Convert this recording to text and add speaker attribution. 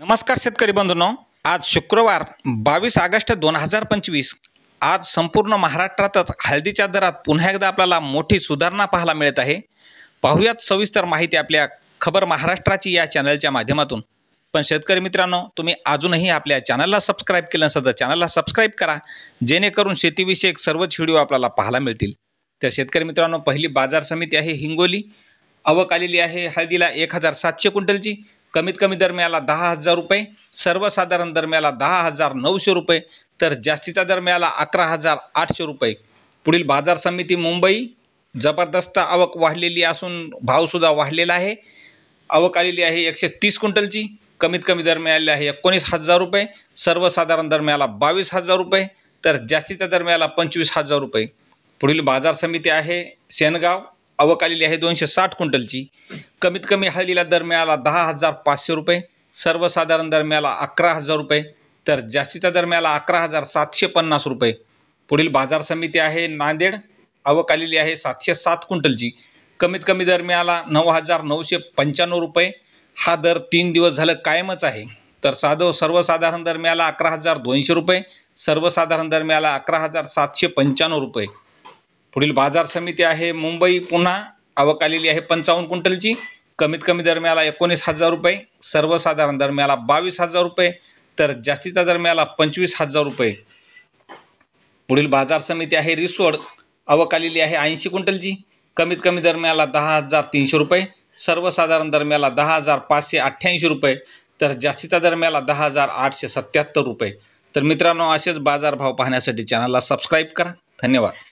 Speaker 1: नमस्कार शेतकरी बंधूंनो, आज शुक्रवार 22 ऑगस्ट 2025। आज संपूर्ण महाराष्ट्रातच हळदीच्या दरात पुन्हा एकदा आपल्याला मोठी सुधारणा पाहायला मिळत आहे। पाहूयात सविस्तर माहिती आपल्या खबर महाराष्ट्राची या चॅनलच्या माध्यमातून। पण शेतकरी मित्रांनो, तुम्ही अजूनही आपल्या चॅनलला सबस्क्राइब केलं नसेल तर चॅनलला सबस्क्राइब करा, जेणेकरून शेतीविषयक सर्वच व्हिडिओ आपल्याला पाहायला मिळतील। तर शेतकरी मित्रांनो, पहिली बाजार समिती आहे हिंगोली। आवक आलेली आहे हळदीला 1700 क्विंटलची। कमीत कमी दर मिळाला 10,000 रुपये, सर्वसाधारण दर मिळाला 10,900 रुपये, तर जास्तीचा दर मिळाला 11,800 रुपये। पुढील बाजार समिती मुंबई। जबरदस्त आवक वाढलेली असून भावसुद्धा वाढलेला आहे। आवक आलेली आहे 130 क्विंटलची। कमीत कमी दर मिळालेला आहे 19,000 रुपये, सर्वसाधारण दर मिळाला 22,000 रुपये, तर जास्तीचा दर मिळाला 25,000 रुपये। पुढील बाजार समिती आहे सेनगाव। आवक आलेली आहे 260 क्विंटलची। कमीत कमी हळदीला दर मिळाला 10,500 रुपये, सर्वसाधारण दर मिळाला 11,000 रुपये, तर जास्तीचा दर मिळाला 11,750 रुपये। पुढील बाजार समिती आहे नांदेड। आवक आलेली आहे 707 क्विंटलची। कमीत कमी दर मिळाला 9,995 रुपये। हा दर 3 दिवस झालं कायमच आहे। तर सर्वसाधारण दर मिळाला 11,200 रुपये, सर्वसाधारण दर मिळाला 11,795 रुपये। पुढील बाजार समिती आहे मुंबई पुन्हा। आवक आलेली आहे 55 क्विंटलची। कमीत कमी दर मिळाला 19,000 रुपये, सर्वसाधारण दर मिळाला 22,000 रुपये, तर जास्तीचा दर मिळाला 25,000 रुपये। पुढील बाजार समिती आहे रिसोड। आवक आलेली आहे 80 क्विंटलची। कमीत कमी दर मिळाला 10,300 रुपये, सर्वसाधारण दर मिळाला 10,588 रुपये, तर जास्तीचा दर मिळाला 10,877 रुपये। तर मित्रांनो, असेच बाजारभाव पाहण्यासाठी चॅनलला सबस्क्राइब करा। धन्यवाद।